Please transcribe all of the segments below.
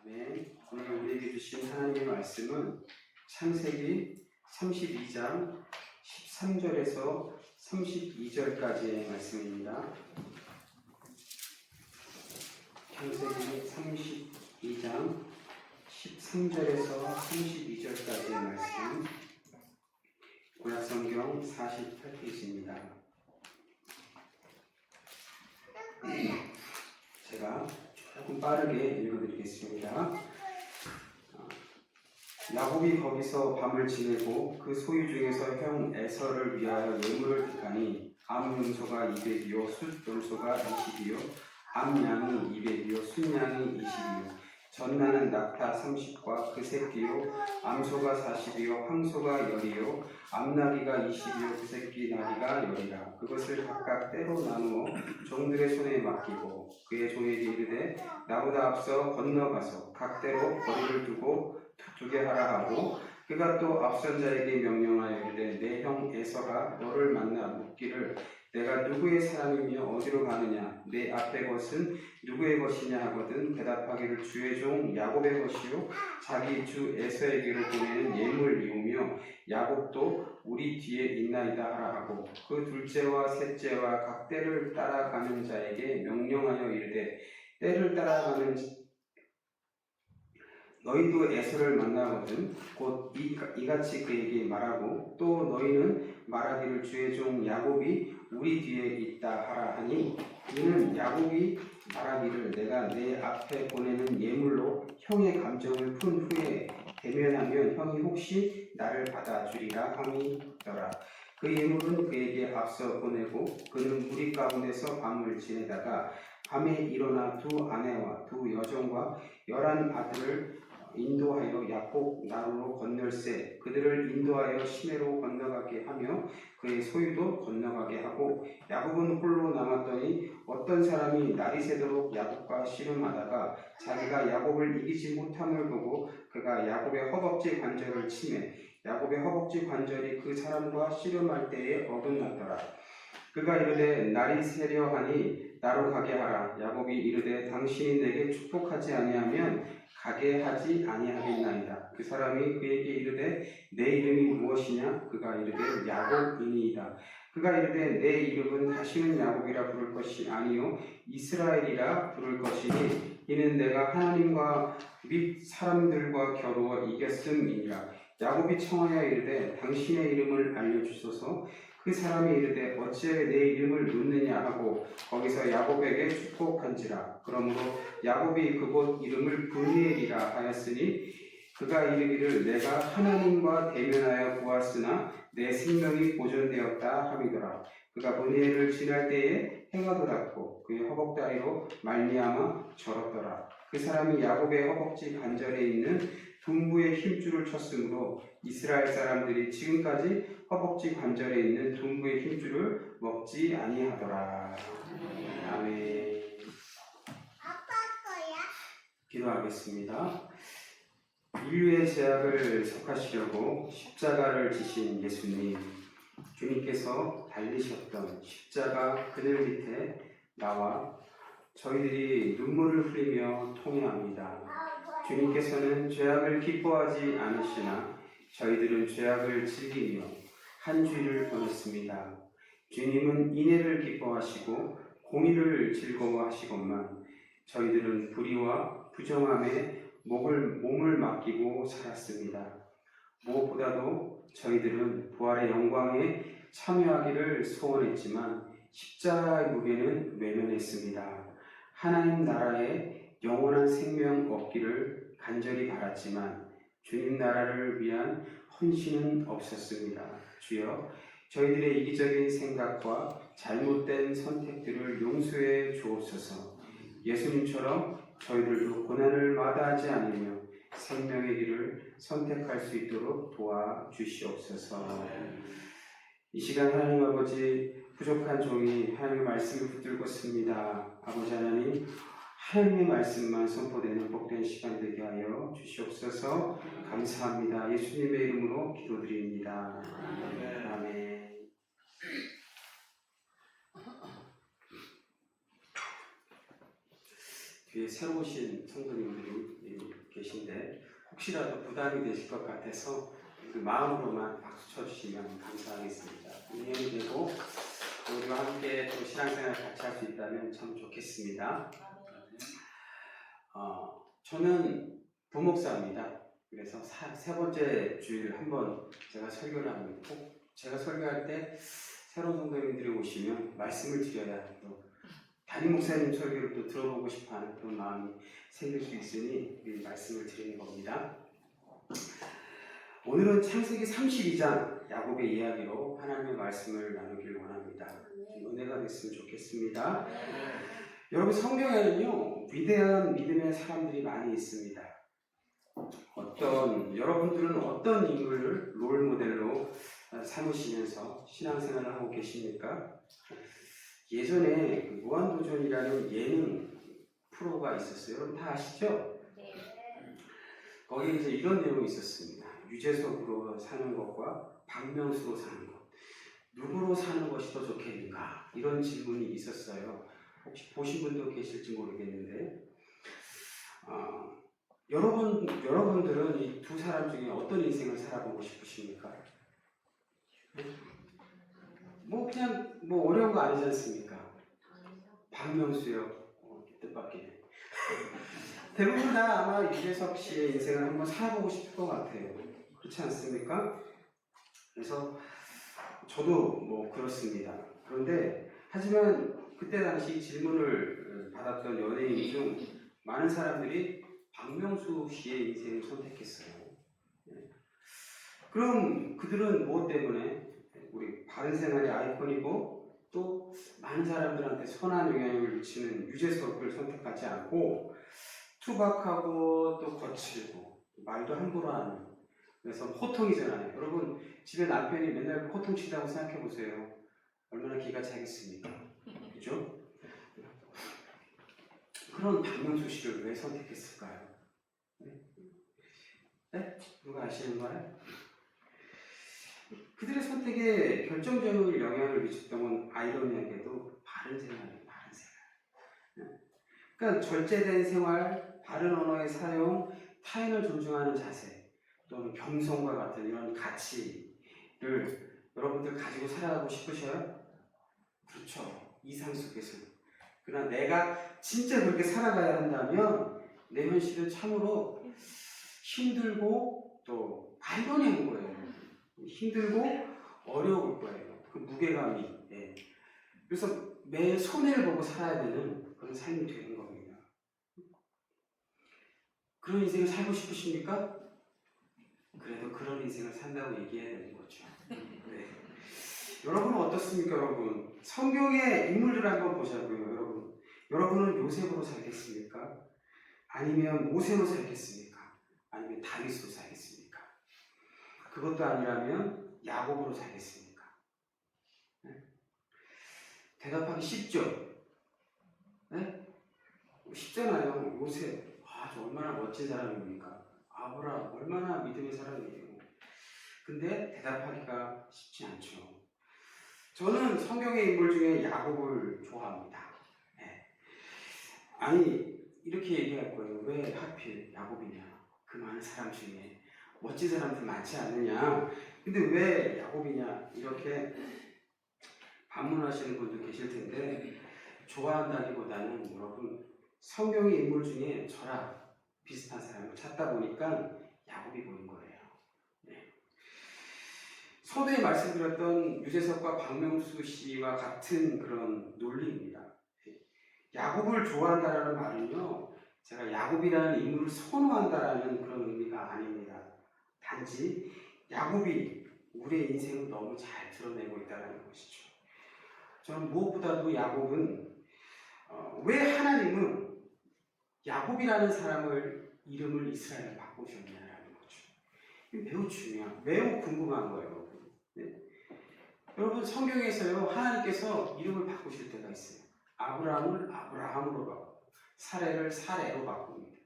네, 오늘 우리에게 주신 하나님의 말씀은 창세기 32장 13절에서 32절까지의 말씀입니다. 창세기 32장 13절에서 32절까지의 말씀, 구약성경 48페이지입니다. 제가 조금 빠르게 읽어드리겠습니다. 야곱이 거기서 밤을 지내고 그 소유 중에서 형 에서를 위하여 예물을 드하니 암 염소가 200이요 숫 염소가 20이요 암 양이 200이요 숫 양이 20이요 전나는 낙타 30과 그 새끼요 암소가 40이요 황소가 10이요 암나귀가 20이요 그 새끼 나귀가 10이라. 그것을 각각 때로 나누어 종들의 손에 맡기고 그의 종에게 이르되 나보다 앞서 건너가서 각대로 거리를 두고 두게 하라 하고, 그가 또 앞선 자에게 명령하여 이르되 내 형 에서가 너를 만나 묻기를 내가 누구의 사람이며 어디로 가느냐, 내 앞의 것은 누구의 것이냐 하거든 대답하기를 주의 종 야곱의 것이요 자기 주 에서에게로 보내는 예물이오며 야곱도 우리 뒤에 있나이다 하라 하고, 그 둘째와 셋째와 각 때를 따라가는 자에게 명령하여 이르되 때를 따라가는 너희도 에서를 만나거든 곧 이같이 그에게 말하고, 또 너희는 말하기를 주의 종 야곱이 우리 뒤에 있다 하라 하니, 이는 야곱이 말하기를 내가 내 앞에 보내는 예물로 형의 감정을 푼 후에 대면하면 형이 혹시 나를 받아주리라 함이더라. 그 예물은 그에게 앞서 보내고 그는 무리 가운데서 밤을 지내다가 밤에 일어나 두 아내와 두 여종과 11 아들을 인도하여 야복 나루로 건널세 그들을 인도하여 시내로 건너가게 하며 그의 소유도 건너가게 하고, 야곱은 홀로 남았더니 어떤 사람이 날이 새도록 야곱과 씨름하다가 자기가 야곱을 이기지 못함을 보고 그가 야곱의 허벅지 관절을 치매 야곱의 허벅지 관절이 그 사람과 씨름할 때에 어긋났더라. 그가 이르되 날이 새려 하니 나로 가게 하라. 야곱이 이르되 당신이 내게 축복하지 아니하면 가게 하지 아니하겠나이다. 그 사람이 그에게 이르되 내 이름이 무엇이냐? 그가 이르되 야곱이니이다. 그가 이르되 내 이름은 다시는 야곱이라 부를 것이 아니요 이스라엘이라 부를 것이니 이는 내가 하나님과 및 사람들과 겨루어 이겼음이니라. 야곱이 청하여 이르되 당신의 이름을 알려주소서. 그 사람이 이르되 어찌하여 내 이름을 묻느냐 하고 거기서 야곱에게 축복한지라. 그러므로 야곱이 그곳 이름을 브니엘이라 하였으니 그가 이르기를 내가 하나님과 대면하여 보았으나 내 생명이 보존되었다 함이더라. 그가 브니엘을 지날 때에 해가 돋았고 그의 허벅다리로 말미암아 절었더라. 그 사람이 야곱의 허벅지 관절에 있는 둔부의 힘줄을 쳤으므로 이스라엘 사람들이 지금까지 허벅지 관절에 있는 둔부의 힘줄을 먹지 아니하더라. 아멘. 기도하겠습니다. 인류의 죄악을 속하시려고 십자가를 지신 예수님, 주님께서 달리셨던 십자가 그늘 밑에 나와 저희들이 눈물을 흘리며 통회합니다. 주님께서는 죄악을 기뻐하지 않으시나 저희들은 죄악을 즐기며 한 주일을 보냈습니다. 주님은 인애를 기뻐하시고 공의를 즐거워하시건만 저희들은 불의와 부정함에 몸을 맡기고 살았습니다. 무엇보다도 저희들은 부활의 영광에 참여하기를 소원했지만 십자가의 무게는 외면했습니다. 하나님 나라에 영원한 생명 얻기를 간절히 바랐지만 주님 나라를 위한 헌신은 없었습니다. 주여, 저희들의 이기적인 생각과 잘못된 선택들을 용서해 주옵소서. 예수님처럼 저희들도 고난을 마다하지 않으며 생명의 길을 선택할 수 있도록 도와주시옵소서. 이 시간 하나님 아버지, 부족한 종이 하나님의 말씀을 붙들고 있습니다. 아버지 하나님, 하나님의 말씀만 선포되는 복된 시간 되게 하여 주시옵소서. 감사합니다. 예수님의 이름으로 기도드립니다. 아멘. 뒤에 새로 오신 성도님들이 계신데 혹시라도 부담이 되실 것 같아서 그 마음으로만 박수 쳐주시면 감사하겠습니다. 인연이 되고 우리와 함께 또 신앙생활 같이 할 수 있다면 참 좋겠습니다. 저는 부목사입니다. 그래서 세 번째 주일 한번 제가 설교를 하고 있고, 제가 설교할 때 새로운 성도님들이 오시면 말씀을 드려야 또 담임 목사님 설교를 또 들어보고 싶어하는 그런 마음이 생길 수 있으니 이 말씀을 드리는 겁니다. 오늘은 창세기 32장 야곱의 이야기로 하나님의 말씀을 나누길 원합니다. 은혜가 됐으면 좋겠습니다. 여러분, 성경에는요 위대한 믿음의 사람들이 많이 있습니다. 여러분들은 어떤 인물을 롤모델로 삼으시면서 신앙생활을 하고 계십니까? 예전에 무한도전이라는 예능 프로가 있었어요. 여러분 다 아시죠? 네. 거기에 이제 이런 내용이 있었습니다. 유재석으로 사는 것과 박명수로 사는 것, 누구로 사는 것이 더 좋겠는가? 이런 질문이 있었어요. 혹시 보신 분도 계실지 모르겠는데, 여러분들은 이 두 사람 중에 어떤 인생을 살아보고 싶으십니까? 그냥 어려운 거 아니지 않습니까? 박명수요. 뜻밖이네. 대부분 다 아마 유재석 씨의 인생을 한번 살아보고 싶을 것 같아요. 그렇지 않습니까? 그래서 저도 그렇습니다. 그런데 하지만 그때 당시 질문을 받았던 연예인 중 많은 사람들이 박명수 씨의 인생을 선택했어요. 그럼 그들은 무엇 때문에 우리 바른생활의 아이콘이고 또 많은 사람들한테 선한 영향을 미치는 유재석을 선택하지 않고 투박하고 또 거칠고 말도 함부로 하는, 그래서 호통이잖아요. 여러분 집에 남편이 맨날 호통 친다고 생각해 보세요. 얼마나 기가 차겠습니까? 그죠? 그런 박명수 씨를 왜 선택했을까요? 네? 누가 아시는 거예요? 그들의 선택에 결정적인 영향을 미쳤던 건 아이러니하게도 바른생활이에요. 바른생활. 그러니까 절제된 생활, 바른 언어의 사용, 타인을 존중하는 자세, 또는 겸손과 같은 이런 가치를 여러분들 가지고 살아가고 싶으셔요? 그렇죠. 이상 속에서. 그러나 내가 진짜 그렇게 살아가야 한다면 내 현실은 참으로 힘들고 또 아이러니한 거예요. 힘들고 어려울 거예요. 그 무게감이. 그래서 매일 손해를 보고 살아야 되는 그런 삶이 되는 겁니다. 그런 인생을 살고 싶으십니까? 그래도 그런 인생을 산다고 얘기해야 되는 거죠. 네. 여러분은 어떻습니까, 여러분? 성경의 인물들을 한번 보자고요, 여러분은 요셉으로 살겠습니까? 아니면 모세로 살겠습니까? 아니면 다윗으로 살겠습니까? 그것도 아니라면 야곱으로 살겠습니까? 네? 대답하기 쉽죠? 네? 쉽잖아요. 요셉, 저 얼마나 멋진 사람입니까? 아브라함, 얼마나 믿음의 사람이에요. 근데 대답하기가 쉽지 않죠. 저는 성경의 인물 중에 야곱을 좋아합니다. 아니, 이렇게 얘기할 거예요. 왜 하필 야곱이냐? 그 많은 사람 중에 멋진 사람들 많지 않느냐? 근데 왜 야곱이냐? 이렇게 반문하시는 분도 계실 텐데, 좋아한다기보다는 여러분, 성경의 인물 중에 저랑 비슷한 사람을 찾다 보니까 야곱이 보인 거예요. 서두에 말씀드렸던 유재석과 박명수 씨와 같은 그런 논리입니다. 야곱을 좋아한다라는 말은요, 제가 야곱이라는 인물을 선호한다라는 그런 의미가 아닙니다. 단지 야곱이 우리의 인생을 너무 잘 드러내고 있다는 것이죠. 저는 무엇보다도 야곱은 왜 하나님은 야곱이라는 사람을 이름을 이스라엘로 바꾸셨냐라는 거죠. 매우 매우 궁금한 거예요, 여러분. 네? 여러분, 성경에서요, 하나님께서 이름을 바꾸실 때가 있어요. 아브라함을 아브라함으로 바꾸고 사레를 사레로 바꿉니다.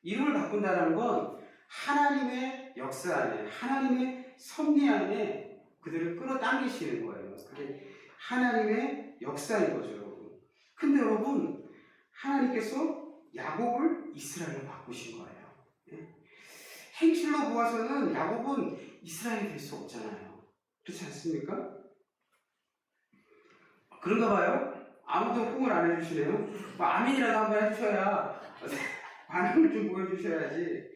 이름을 바꾼다는 건 하나님의 역사 안에, 하나님의 섭리 안에 그들을 끌어당기시는 거예요. 그게 하나님의 역사인 거죠, 여러분. 근데 여러분, 하나님께서 야곱을 이스라엘로 바꾸신 거예요. 행실로 보아서는 야곱은 이스라엘이 될 수 없잖아요. 그렇지 않습니까? 그런가 봐요? 아무도 호응을 안 해주시네요. 뭐 아멘이라도 한번 해주셔야 반응을 좀 보여주셔야지.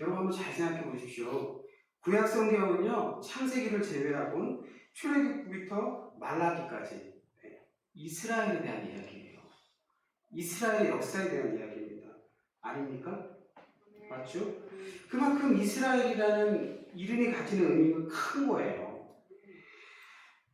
여러분 한번 잘 생각해 보십시오. 구약 성경은요, 창세기를 제외하고는 출애굽부터 말라기까지 이스라엘에 대한 이야기예요. 이스라엘의 역사에 대한 이야기입니다. 아닙니까? 맞죠? 그만큼 이스라엘이라는 이름이 가지는 의미가 큰 거예요.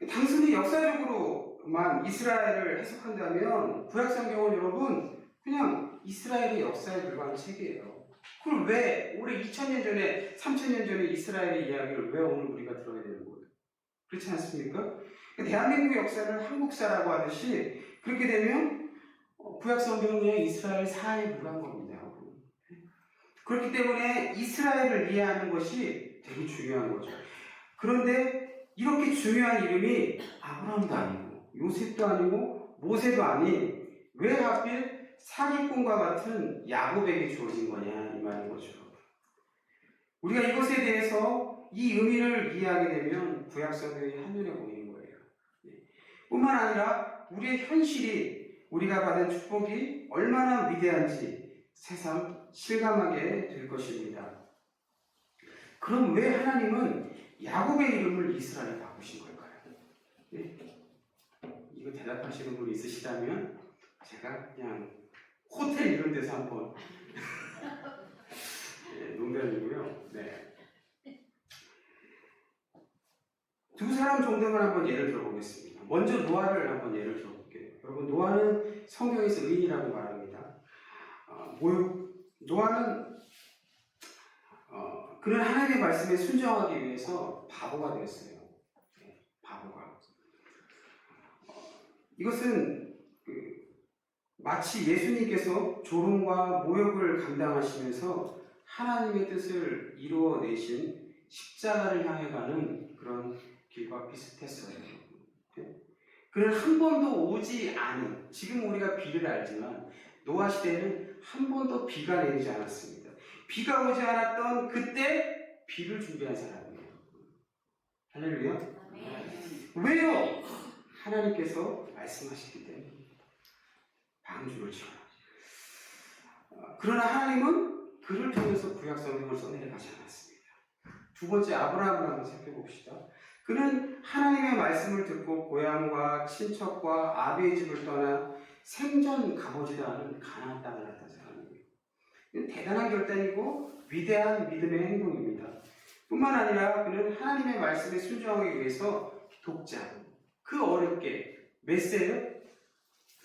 단순히 역사적으로만 이스라엘을 해석한다면 구약 성경은 여러분 그냥 이스라엘의 역사에 불과한 책이에요. 그걸 왜 올해 2000년 전에 3000년 전에 이스라엘의 이야기를 왜 오늘 우리가 들어야 되는 거예요? 그렇지 않습니까? 대한민국의 역사를 한국사라고 하듯이 그렇게 되면 구약 성경은 그냥 이스라엘 사회에 불과한 겁니다. 그렇기 때문에 이스라엘을 이해하는 것이 되게 중요한 거죠. 그런데 이렇게 중요한 이름이 아브라함도 아니고 요셉도 아니고 모세도 아닌 왜 하필 사기꾼과 같은 야곱에게 주어진 거냐 이 말인 거죠. 우리가 이것에 대해서 이 의미를 이해하게 되면 구약 성경이 한눈에 보이는 거예요. 뿐만 아니라 우리의 현실이 우리가 받은 축복이 얼마나 위대한지 새삼 실감하게 될 것입니다. 그럼 왜 하나님은 야곱의 이름을 이스라엘 바꾸신 걸까요? 네? 이거 대답하시는 분이 있으시다면 제가 그냥 호텔 이런 데서 한번 네, 농담이고요. 네. 두 사람 정도만 한번 예를 들어보겠습니다. 먼저 노아를 한번 예를 들어볼게요. 여러분 노아는 성경에서 의인이라고 말합니다. 노아는 그는 하나님의 말씀에 순종하기 위해서 바보가 되었어요. 네, 바보가. 이것은 마치 예수님께서 조롱과 모욕을 감당하시면서 하나님의 뜻을 이루어내신 십자가를 향해 가는 그런 길과 비슷했어요. 네? 그는 한 번도 오지 않은, 지금 우리가 비를 알지만 노아 시대에는 한 번도 비가 내리지 않았습니다. 비가 오지 않았던 그때 비를 준비한 사람이에요. 할렐루야. 왜요? 하나님께서 말씀하시기 때문에 방주를 치라. 그러나 하나님은 그를 통해서 구약 성경을 써내려가지 않았습니다. 두 번째 아브라함을 한번 살펴봅시다. 그는 하나님의 말씀을 듣고 고향과 친척과 아비의 집을 떠나 생전 가보지도 않은 가나안 땅을 갔던 사람이에요. 이건 대단한 결단이고 위대한 믿음의 행동입니다. 뿐만 아니라 그는 하나님의 말씀에 순종하기 위해서 독자, 그 어렵게 몇 세요?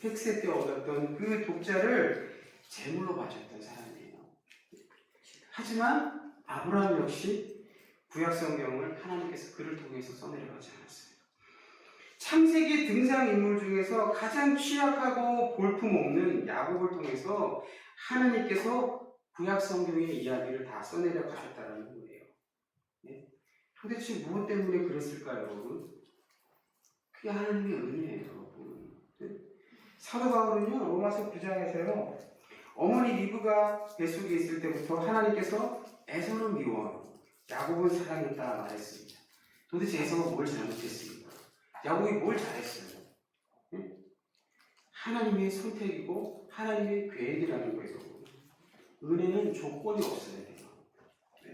100세 때 얻었던 그 독자를 제물로 바쳤던 사람이에요. 하지만 아브라함 역시 구약 성경을 하나님께서 그를 통해서 써내려가지 않았어요. 창세기 등장인물 중에서 가장 취약하고 볼품없는 야곱을 통해서 하나님께서 구약 성경의 이야기를 다 써내려 가셨다는 거예요. 네? 도대체 무엇 때문에 그랬을까요, 여러분? 그게 하나님의 은혜예요, 여러분. 네? 사도 바울은요, 로마서 9장에서요, 어머니 리브가 뱃속에 있을 때부터 하나님께서 에서는 미워, 야곱은 사랑했다 말했습니다. 도대체 에서가 뭘 잘못했습니까? 야곱이 뭘 잘했어요? 네? 하나님의 선택이고 하나님의 계획이라는 거예요. 은혜는 조건이 없어야 돼요. 네.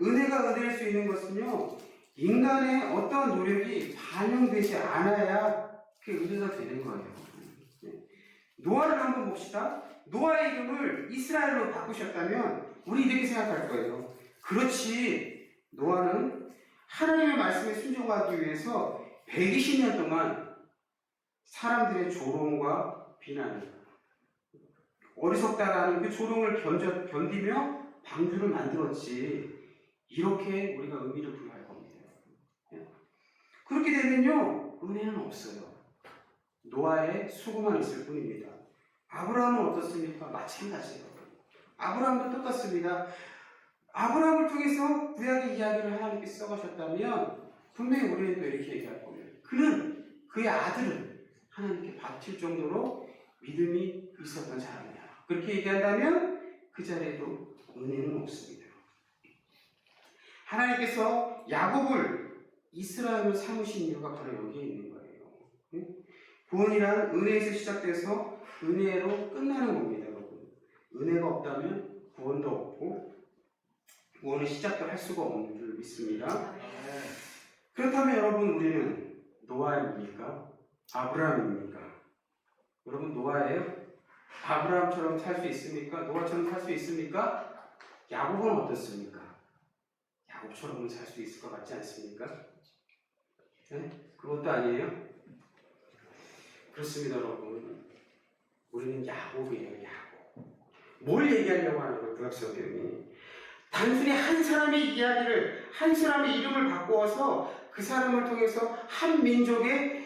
은혜가 얻을 수 있는 것은요, 인간의 어떤 노력이 반영되지 않아야 그게 은혜가 되는 거예요. 네. 노아를 한번 봅시다. 노아의 이름을 이스라엘로 바꾸셨다면 우리 이렇게 생각할 거예요. 그렇지, 노아는 하나님의 말씀에 순종하기 위해서 120년 동안 사람들의 조롱과 비난, 어리석다라는 그 조롱을 견디며 방주를 만들었지. 이렇게 우리가 의미를 부여할 겁니다. 그렇게 되면요, 은혜는 없어요. 노아의 수고만 있을 뿐입니다. 아브라함은 어떻습니까? 마찬가지예요. 아브라함도 똑같습니다. 아브라함을 통해서 구약의 이야기를 하나님께 써가셨다면 분명히 우리는 또 이렇게 얘기할 겁니다. 그는, 그의 아들은 하나님께 바칠 정도로 믿음이 있었던 사람이야. 그렇게 얘기한다면 그 자리에도 은혜는 없습니다. 하나님께서 야곱을 이스라엘로 삼으신 이유가 바로 여기에 있는 거예요. 구원이란 은혜에서 시작돼서 은혜로 끝나는 겁니다, 여러분. 은혜가 없다면 구원도 없고 구원의 시작도 할 수가 없는 줄 믿습니다. 그렇다면 여러분, 우리는 노아입니까? 아브라함입니까? 여러분, 노아예요? 아브라함처럼 살 수 있습니까? 노아처럼 살 수 있습니까? 야곱은 어떻습니까? 야곱처럼은 살 수 있을 것 같지 않습니까? 네? 그것도 아니에요? 그렇습니다, 여러분. 우리는 야곱이에요, 야곱. 뭘 얘기하려고 하는 거예요, 구약성경이? 단순히 한 사람의 이야기를, 한 사람의 이름을 바꾸어서 그 사람을 통해서 한 민족의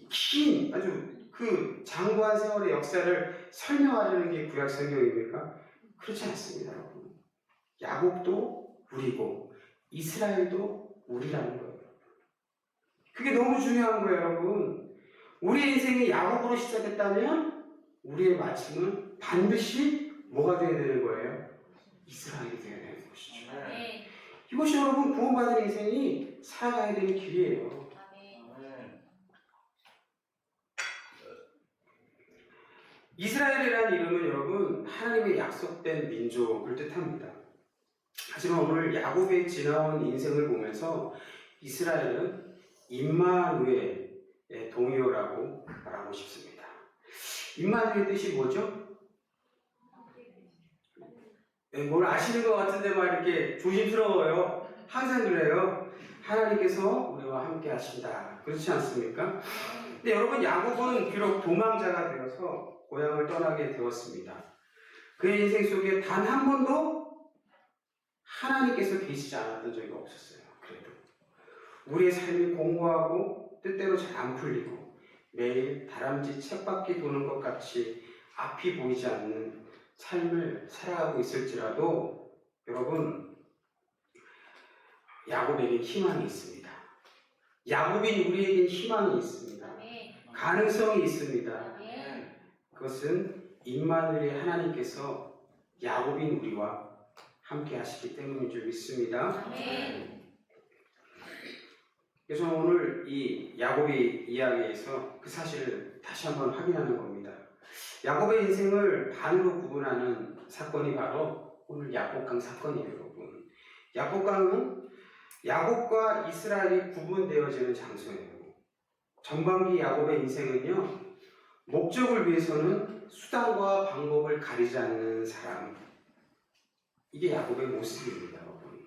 긴 아주 그 장구한 세월의 역사를 설명하려는 게 구약성경입니까? 그렇지 않습니다, 여러분. 야곱도 우리고 이스라엘도 우리라는 거예요. 그게 너무 중요한 거예요, 여러분. 우리 인생이 야곱으로 시작했다면 우리의 마침은 반드시 뭐가 되어야 되는 거예요? 이스라엘이 되어야 되는 것이죠. 이것이 여러분 구원받은 인생이 살아가야 되는 길이에요. 이스라엘이라는 이름은 여러분 하나님의 약속된 민족을 뜻합니다. 하지만 오늘 야곱의 지나온 인생을 보면서 이스라엘은 임마누엘의 동요라고 말하고 싶습니다. 임마누엘의 뜻이 뭐죠? 뭘 아시는 것 같은데 막 이렇게 조심스러워요. 항상 그래요. 하나님께서 우리와 함께 하신다. 그렇지 않습니까? 근데 여러분, 야곱은 비록 도망자가 되어서 고향을 떠나게 되었습니다. 그의 인생 속에 단 한 번도 하나님께서 계시지 않았던 적이 없었어요. 그래도 우리의 삶이 공고하고 뜻대로 잘 안 풀리고 매일 다람쥐 쳇바퀴 도는 것 같이 앞이 보이지 않는 삶을 살아가고 있을지라도 여러분, 야곱에게 희망이 있습니다. 야곱인 우리에겐 희망이 있습니다. 가능성이 있습니다. 그것은 임마누엘의 하나님께서 야곱인 우리와 함께 하시기 때문인 줄 믿습니다. 그래서 오늘 이 야곱의 이야기에서 그 사실을 다시 한번 확인하는 겁니다. 야곱의 인생을 반으로 구분하는 사건이 바로 오늘 야복강 사건이에요, 여러분. 야복강은 야곱과 이스라엘이 구분되어지는 장소예요. 전반기 야곱의 인생은요, 목적을 위해서는 수단과 방법을 가리지 않는 사람. 이게 야곱의 모습입니다, 여러분.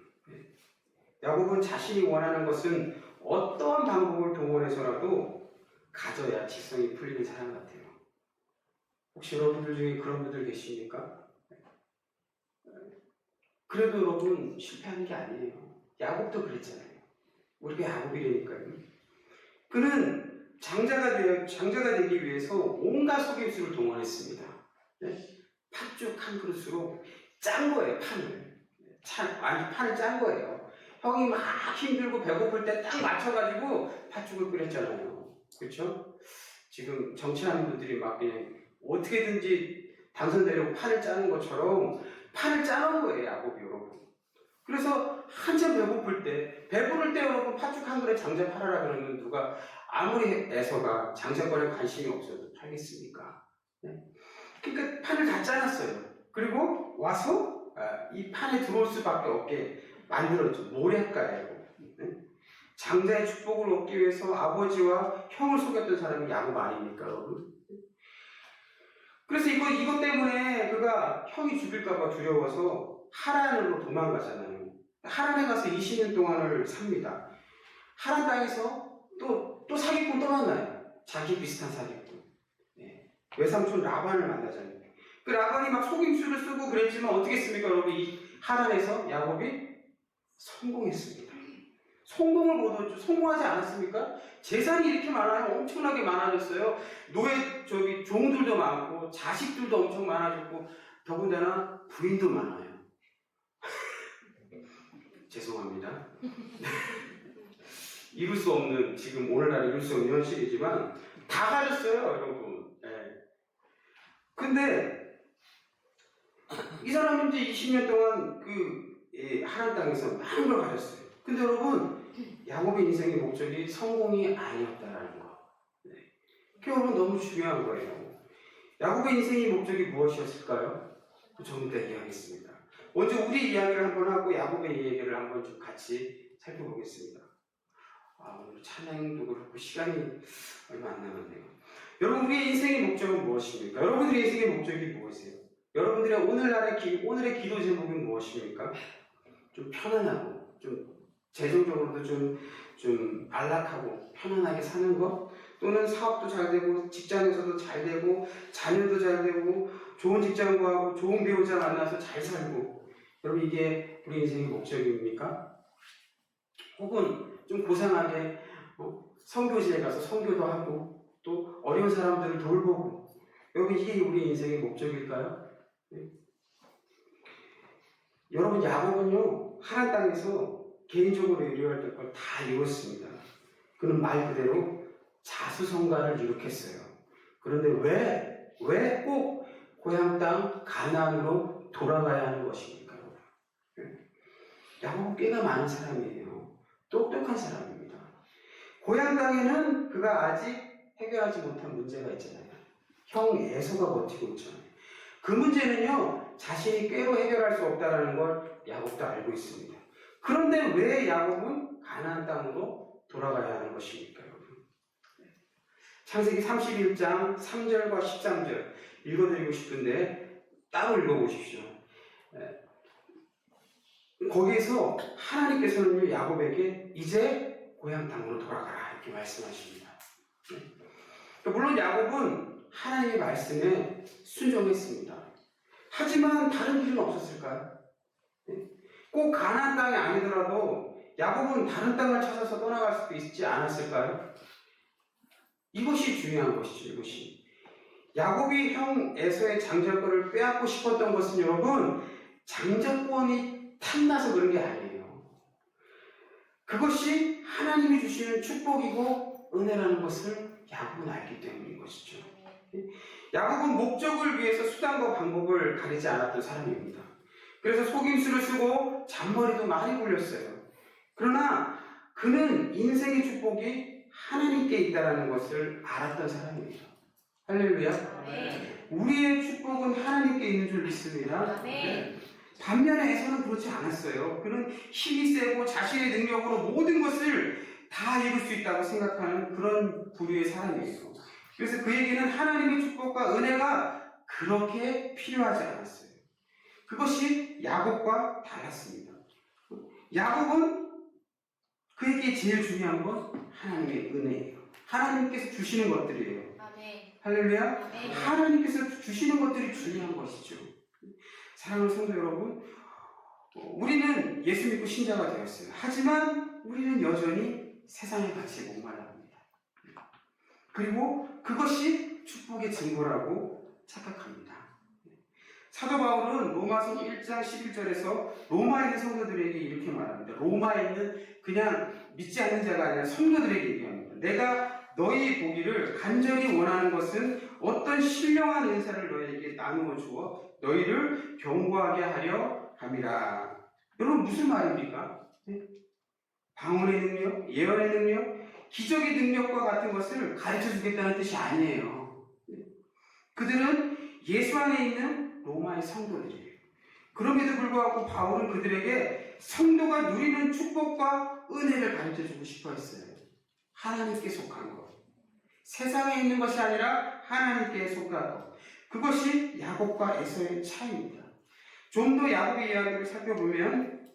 야곱은 자신이 원하는 것은 어떠한 방법을 동원해서라도 가져야 직성이 풀리는 사람 같아요. 혹시 여러분들 중에 그런 분들 계십니까? 그래도 여러분 실패하는 게 아니에요. 야곱도 그랬잖아요. 우리가 야곱이라니까요. 그는 장자가 되기 위해서 온갖 속임수를 동원했습니다. 팥죽 한 그릇으로 짠 거예요, 판을. 판을 짠 거예요. 형이 막 힘들고 배고플 때 딱 맞춰가지고 팥죽을 끓였잖아요. 그렇죠? 지금 정치하는 분들이 막 그냥 어떻게든지 당선되려고 판을 짜는 것처럼 판을 짜놓은 거예요, 야곱이, 여러분. 그래서 한참 배고플 때, 배부를 때 여러분 팥죽 한 그릇 장자 팔아라 그러면 누가 아무리 애서가 장자권에 관심이 없어도 팔겠습니까? 네? 그러니까 판을 다 짜놨어요. 그리고 와서 이 판에 들어올 수밖에 없게 만들었죠. 모략가예요. 네? 장자의 축복을 얻기 위해서 아버지와 형을 속였던 사람이 야곱 아닙니까, 여러분? 그래서 이것 때문에 그가 형이 죽일까봐 두려워서 하란으로 도망가잖아요. 하란에 가서 20년 동안을 삽니다. 하란 땅에서 또 사기꾼 또 만나요. 자기 비슷한 사기꾼. 네. 외삼촌 라반을 만나잖아요. 그 라반이 막 속임수를 쓰고 그랬지만 어떻게 했습니까, 여러분? 이 하란에서 야곱이 성공했습니다. 성공을 거뒀죠. 성공하지 않았습니까? 재산이 이렇게 많아요. 엄청나게 많아졌어요. 종들도 많고 자식들도 엄청 많아졌고 더군다나 부인도 많아요. 죄송합니다. 이룰 수 없는, 지금 오늘날 이룰 수 없는 현실이지만 다 가졌어요, 여러분. 네. 근데 이 사람은 이제 20년 동안 그 하나님 땅에서 많은 걸 가졌어요. 근데 여러분, 야곱의 인생의 목적이 성공이 아니었다라는 거. 네. 그게 여러분 너무 중요한 거예요. 야곱의 인생의 목적이 무엇이었을까요? 좀 이따 이야기하겠습니다. 먼저 우리 이야기를 한번 하고 야곱의 이야기를 한번 좀 같이 살펴보겠습니다. 오늘 찬양도 그렇고 시간이 얼마 안 남았네요. 여러분, 우리의 인생의 목적은 무엇입니까? 여러분들의 인생의 목적이 무엇이세요? 여러분들의 오늘의 기도 제목은 무엇입니까? 좀 편안하고, 좀 재정적으로도 좀 안락하고 편안하게 사는 것, 또는 사업도 잘 되고 직장에서도 잘 되고 자녀도 잘 되고 좋은 직장 구하고 좋은 배우자 만나서 잘 살고, 여러분 이게 우리 인생의 목적입니까? 혹은 좀 고상하게 선교지에 가서 선교도 하고 또 어려운 사람들을 돌보고, 여러분 이게 우리 인생의 목적일까요? 네. 여러분, 야곱은요 하나님 땅에서 개인적으로 이루어야 될 걸 다 이뤘습니다. 그는 말 그대로 자수성가를 이룩했어요. 그런데 왜 꼭 고향 땅 가나안으로 돌아가야 하는 것입니까? 야곱은 꽤나 많은 사람이에요. 똑똑한 사람입니다. 고향 땅에는 그가 아직 해결하지 못한 문제가 있잖아요. 형 에서가 버티고 있잖아요. 그 문제는요 자신이 꾀로 해결할 수 없다는 걸 야곱도 알고 있습니다. 그런데 왜 야곱은 가나안 땅으로 돌아가야 하는 것입니까? 창세기 31장 3절과 13절 읽어드리고 싶은데 따로 읽어보십시오. 거기에서 하나님께서는 야곱에게 이제 고향 땅으로 돌아가라 이렇게 말씀하십니다. 물론 야곱은 하나님의 말씀에 순종했습니다. 하지만 다른 길은 없었을까요? 꼭 가나안 땅이 아니더라도 야곱은 다른 땅을 찾아서 떠나갈 수도 있지 않았을까요? 이것이 중요한 것이죠. 이것이 야곱이 형 에서의 장자권을 빼앗고 싶었던 것은 여러분 장자권이 탐나서 그런 게 아니에요. 그것이 하나님이 주시는 축복이고 은혜라는 것을 야곱은 알기 때문인 것이죠. 야곱은 목적을 위해서 수단과 방법을 가리지 않았던 사람입니다. 그래서 속임수를 쓰고 잔머리도 많이 굴렸어요. 그러나 그는 인생의 축복이 하나님께 있다는 것을 알았던 사람입니다. 할렐루야. 네. 우리의 축복은 하나님께 있는 줄 믿습니다. 네. 반면에 에서는 그렇지 않았어요. 그는 힘이 세고 자신의 능력으로 모든 것을 다 이룰 수 있다고 생각하는 그런 부류의 사람이에요. 그래서 그에게는 하나님의 축복과 은혜가 그렇게 필요하지 않았어요. 그것이 야곱과 달랐습니다. 야곱은 그에게 제일 중요한 건 하나님의 은혜예요. 하나님께서 주시는 것들이에요. 할렐루야. 하나님께서 주시는 것들이 중요한 것이죠. 사랑하는 성도 여러분, 우리는 예수 믿고 신자가 되었어요. 하지만 우리는 여전히 세상의 가치에 목말라합니다. 그리고 그것이 축복의 증거라고 착각합니다. 사도 바울은 로마서 1장 11절에서 로마에 있는 성도들에게 이렇게 말합니다. 로마에 있는 그냥 믿지 않는 자가 아니라 성도들에게 얘기합니다. 내가 너희 보기를 간절히 원하는 것은 어떤 신령한 은사를 너희에게 나누어 주어 너희를 견고하게 하려 함이라. 여러분 무슨 말입니까? 방언의 능력, 예언의 능력, 기적의 능력과 같은 것을 가르쳐 주겠다는 뜻이 아니에요. 그들은 예수 안에 있는 로마의 성도들이에요. 그럼에도 불구하고 바울은 그들에게 성도가 누리는 축복과 은혜를 가르쳐 주고 싶어 했어요. 하나님께 속한 것. 세상에 있는 것이 아니라 하나님께 속한 것. 그것이 야곱과 에서의 차이입니다. 좀 더 야곱의 이야기를 살펴보면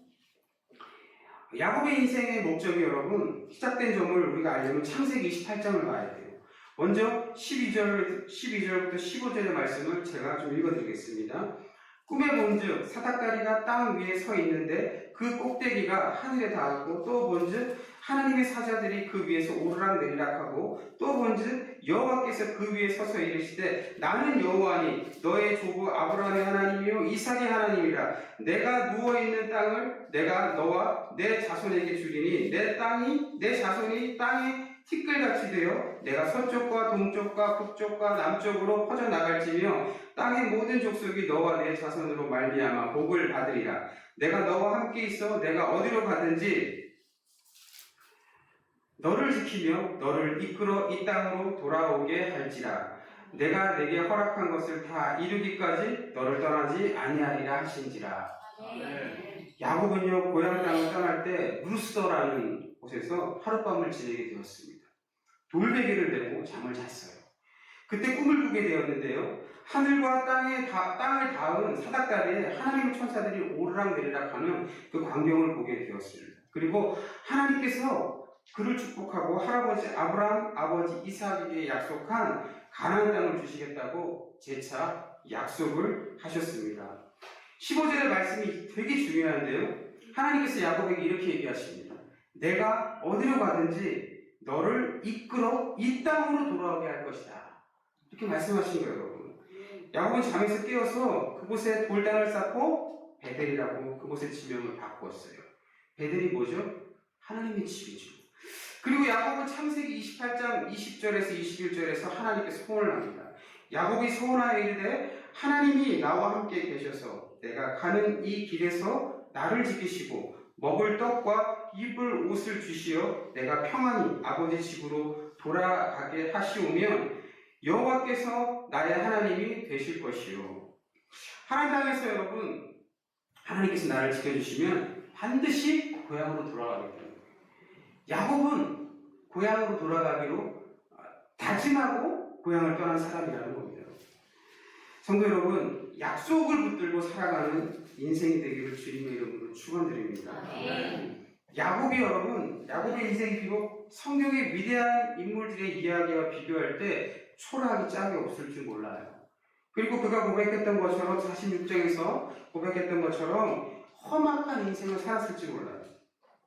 야곱의 인생의 목적이 여러분 시작된 점을 우리가 알려면 창세기 28장을 봐야 돼요. 먼저 12절부터 15절의 말씀을 제가 좀 읽어드리겠습니다. 꿈에 본즉 사닥다리가 땅 위에 서 있는데 그 꼭대기가 하늘에 닿았고 또 본즉 하나님의 사자들이 그 위에서 오르락 내리락하고 또 본즉 여호와께서 그 위에 서서 이르시되 나는 여호와니 너의 조부 아브라함의 하나님이요 이삭의 하나님이라. 내가 누워있는 땅을 내가 너와 내 자손에게 주리니 내 자손이 땅에 티끌같이 되어 내가 서쪽과 동쪽과 북쪽과 남쪽으로 퍼져나갈지며 땅의 모든 족속이 너와 내 자손으로 말미암아 복을 받으리라. 내가 너와 함께 있어 내가 어디로 가든지 너를 지키며 너를 이끌어 이 땅으로 돌아오게 할지라. 내가 내게 허락한 것을 다 이루기까지 너를 떠나지 아니하리라 하신지라. 야곱은요, 고향 땅을 떠날 때 루스더라는 곳에서 하룻밤을 지내게 되었습니다. 돌베개를 메고 잠을 잤어요. 그때 꿈을 꾸게 되었는데요, 하늘과 땅을 닿은 사닥다리에 하나님의 천사들이 오르락내리락 하는 그 광경을 보게 되었습니다. 그리고 하나님께서 그를 축복하고 할아버지 아브라함, 아버지 이삭에게 약속한 가나안 땅을 주시겠다고 재차 약속을 하셨습니다. 15절의 말씀이 되게 중요한데요, 하나님께서 야곱에게 이렇게 얘기하십니다. 내가 어디로 가든지 너를 이끌어 이 땅으로 돌아오게 할 것이다. 이렇게 말씀하신 거예요, 여러분. 야곱은 잠에서 깨어서 그곳에 돌단을 쌓고 베델이라고 그곳의 지명을 바꾸었어요. 베델이 뭐죠? 하나님의 집이죠. 그리고 야곱은 창세기 28장 20절에서 21절에서 하나님께 소원을 합니다. 야곱이 소원하여 이르되 하나님이 나와 함께 계셔서 내가 가는 이 길에서 나를 지키시고 먹을 떡과 입을 옷을 주시어 내가 평안히 아버지 집으로 돌아가게 하시오면 여호와께서 나의 하나님이 되실 것이요. 하나님 땅에서 여러분, 하나님께서 나를 지켜주시면 반드시 고향으로 돌아가게 됩니다. 야곱은 고향으로 돌아가기로 다짐하고 고향을 떠난 사람이라는 겁니다. 성도 여러분, 약속을 붙들고 살아가는 인생이 되기를 주님의 이름으로 축원드립니다. 야곱이 여러분, 야곱의 인생이 비록 성경의 위대한 인물들의 이야기와 비교할 때 초라하기 짝이 없을 줄 몰라요. 그리고 그가 고백했던 것처럼 46장에서 고백했던 것처럼 험악한 인생을 살았을지 몰라요.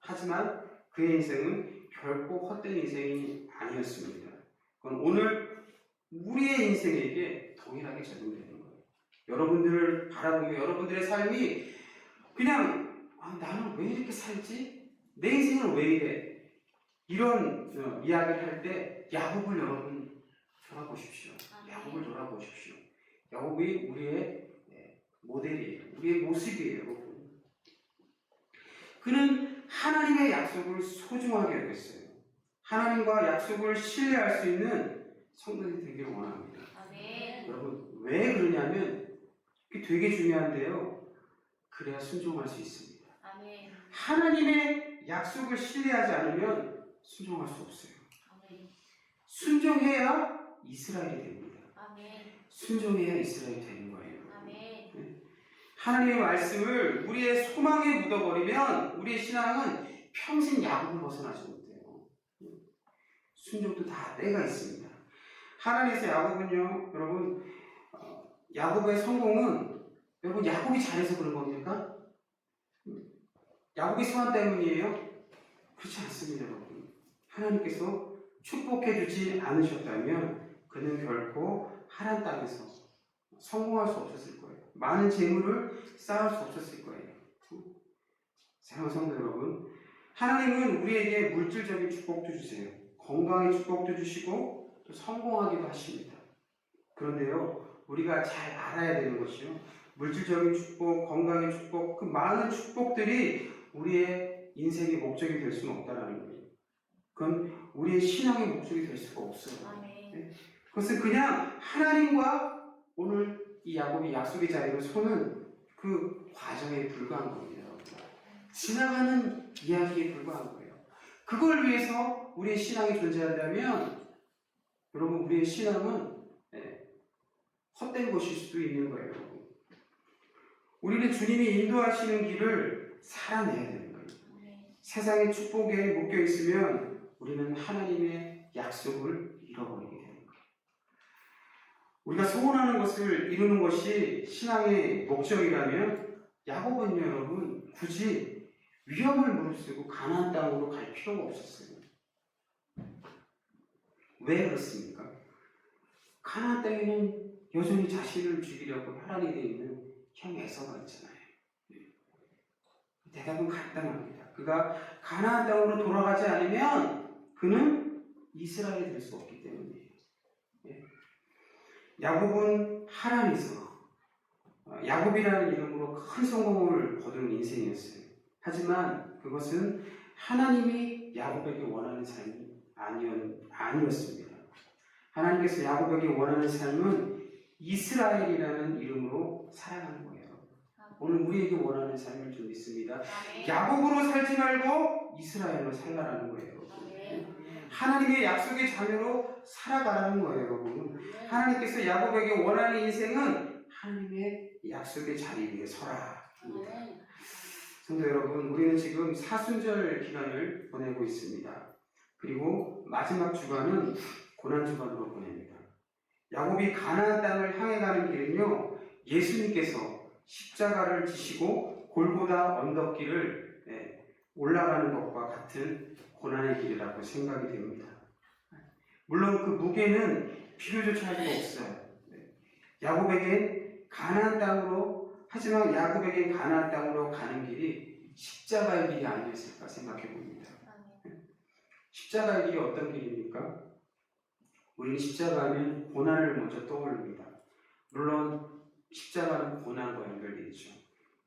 하지만 그의 인생은 결코 헛된 인생이 아니었습니다. 그건 오늘 우리의 인생에게 동일하게 적용되는 거예요. 여러분들을 바라보며 여러분들의 삶이 그냥 나는 왜 이렇게 살지? 내 인생은 왜 이래? 이런 이야기를 할 때 야곱을 여러분 돌아보십시오. 야곱을 돌아보십시오. 야곱이 우리의 모델이에요. 우리의 모습이에요, 여러분. 그는 하나님의 약속을 소중하게 여겼어요. 하나님과 약속을 신뢰할 수 있는 성도들이 되기를 원합니다. 여러분, 왜 그러냐면 그게 되게 중요한데요, 그래야 순종할 수 있습니다. 하나님의 약속을 신뢰하지 않으면 순종할 수 없어요. 순종해야 이스라엘이 됩니다. 순종해야 이스라엘이 되는 거예요. 하나님의 말씀을 우리의 소망에 묻어버리면 우리의 신앙은 평생 야곱을 벗어나지 못해요. 순종도 다 때가 있습니다. 하나님에서 야곱은요, 여러분, 야곱의 성공은 여러분 야곱이 잘해서 그런 겁니까? 야곱의 소원 때문이에요? 그렇지 않습니다, 여러분. 하나님께서 축복해 주지 않으셨다면 그는 결코 하나님 땅에서 성공할 수 없었을 거예요. 많은 재물을 쌓을 수 없었을 거예요. 사랑하는 성도 여러분, 하나님은 우리에게 물질적인 축복도 주세요. 건강의 축복도 주시고 또 성공하기도 하십니다. 그런데요, 우리가 잘 알아야 되는 것이요, 물질적인 축복, 건강의 축복, 그 많은 축복들이 우리의 인생의 목적이 될 수는 없다는 거예요. 그건 우리의 신앙의 목적이 될 수가 없어요. 네? 그것은 그냥 하나님과 오늘 이 야곱이 약속의 자리로 서는 그 과정에 불과한 겁니다. 지나가는 이야기에 불과한 거예요. 그걸 위해서 우리의 신앙이 존재한다면 여러분, 우리의 신앙은 헛된 것일 수도 있는 거예요. 우리는 주님이 인도하시는 길을 살아내야 되는 거예요. 세상의 축복에 묶여 있으면 우리는 하나님의 약속을 잃어버리게 되는 거예요. 우리가 소원하는 것을 이루는 것이 신앙의 목적이라면 야곱은요, 여러분, 굳이 위험을 무릅쓰고 가나안 땅으로 갈 필요가 없었어요. 왜 그렇습니까? 가나안 땅에는 여전히 자신을 죽이려고 혈안이 되어 있는 형 에서가 있잖아요. 대답은 간단합니다. 그가 가나안 땅으로 돌아가지 않으면 그는 이스라엘이 될 수 없기 때문이에요. 예. 야곱은 하란에서 야곱이라는 이름으로 큰 성공을 거둔 인생이었어요. 하지만 그것은 하나님이 야곱에게 원하는 삶이 아니었습니다. 하나님께서 야곱에게 원하는 삶은 이스라엘이라는 이름으로 살아가는 거예요. 오늘 우리에게 원하는 삶을 좀 믿습니다. 야곱으로 살지 말고 이스라엘로 살라라는 거예요. 하나님의 약속의 자녀로 살아가라는 거예요, 여러분. 하나님께서 야곱에게 원하는 인생은 하나님의 약속의 자리 위에 서라. 성도 여러분, 우리는 지금 사순절 기간을 보내고 있습니다. 그리고 마지막 주간은 고난 주간으로 보냅니다. 야곱이 가나안 땅을 향해 가는 길은요, 예수님께서 십자가를 지시고 골고다 언덕길을 올라가는 것과 같은 고난의 길이라고 생각이 됩니다. 물론 그 무게는 비교조차 할 수 없어요. 야곱에겐 가나안 땅으로, 하지만 야곱에겐 가나안 땅으로 가는 길이 십자가의 길이 아니었을까 생각해 봅니다. 십자가의 길이 어떤 길입니까? 우리는 십자가하면 고난을 먼저 떠올립니다. 물론 십자가는 고난과 연결되어 있죠.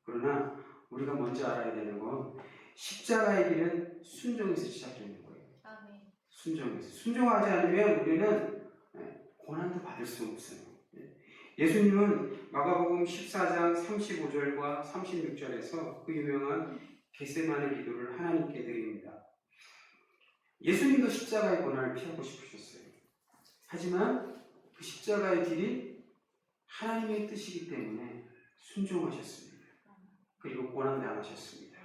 그러나 우리가 먼저 알아야 되는 건 십자가의 길은 순종에서 시작되는 거예요. 순종에서. 순종하지 않으면 우리는 고난도 받을 수 없어요. 예수님은 마가복음 14장 35절과 36절에서 그 유명한 겟세마네 기도를 하나님께 드립니다. 예수님도 십자가의 고난을 피하고 싶으셨어요. 하지만 그 십자가의 길이 하나님의 뜻이기 때문에 순종하셨습니다. 그리고 고난당하셨습니다.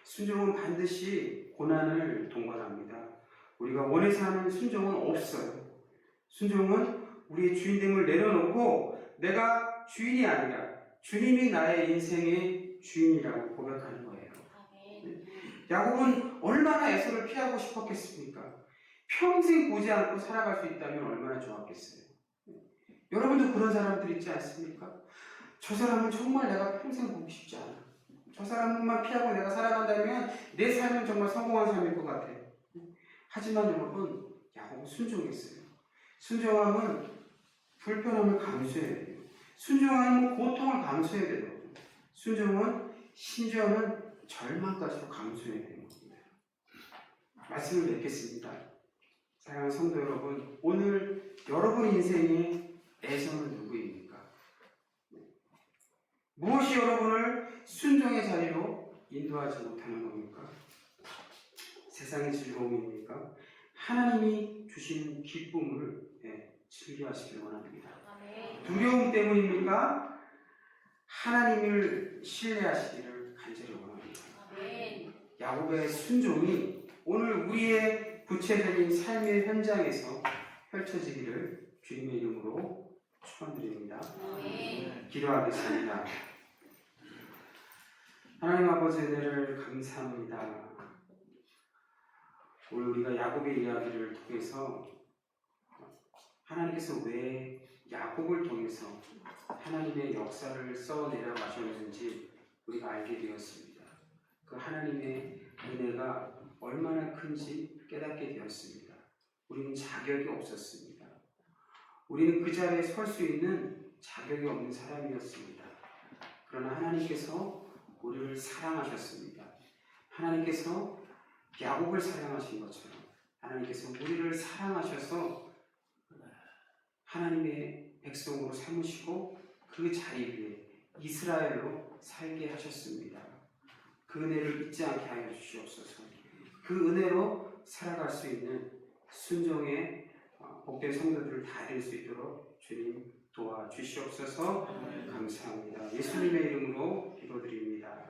순종은 반드시 고난을 동반합니다. 우리가 원해서 하는 순종은 없어요. 순종은 우리의 주인됨을 내려놓고 내가 주인이 아니라 주님이 나의 인생의 주인이라고 고백하는 거예요. 야곱은 얼마나 에서를 피하고 싶었겠습니까? 평생 보지 않고 살아갈 수 있다면 얼마나 좋았겠어요. 여러분도 그런 사람들 있지 않습니까? 저 사람은 정말 내가 평생 보고 싶지 않아. 저 사람만 피하고 내가 살아간다면 내 삶은 정말 성공한 삶일 것 같아. 하지만 여러분, 야곱은 순종했어요. 순종함은 불편함을 감수해야 돼요. 순종함은 고통을 감수해야 돼요. 순종은 심지어는 절망까지도 감수해야 되는 겁니다. 말씀을 맺겠습니다. 사랑하는 성도 여러분, 오늘 여러분 인생의 애성은 누구입니까? 무엇이 여러분을 순종의 자리로 인도하지 못하는 겁니까? 세상의 즐거움입니까? 하나님이 주시는 기쁨을 즐겨하시길 원합니다. 두려움 때문입니까? 하나님을 신뢰하시기를 간절히 원합니다. 야곱의 순종이 오늘 우리의 구체적인 삶의 현장에서 펼쳐지기를 주님의 이름으로 축원드립니다. 기도하겠습니다. 하나님 아버지 은혜를 감사합니다. 오늘 우리가 야곱의 이야기를 통해서 하나님께서 왜 야곱을 통해서 하나님의 역사를 써 내려가셨는지 우리가 알게 되었습니다. 그 하나님의 은혜가 얼마나 큰지 깨닫게 되었습니다. 우리는 자격이 없었습니다. 우리는 그 자리에 설 수 있는 자격이 없는 사람이었습니다. 그러나 하나님께서 우리를 사랑하셨습니다. 하나님께서 야곱을 사랑하신 것처럼 하나님께서 우리를 사랑하셔서 하나님의 백성으로 삼으시고 그 자리 위에 이스라엘로 살게 하셨습니다. 그 은혜를 잊지 않게 하여 주시옵소서. 그 은혜로 살아갈 수 있는 순종의 복된 성도들을 다 될 수 있도록 주님 도와주시옵소서. 감사합니다. 예수님의 이름으로 기도드립니다.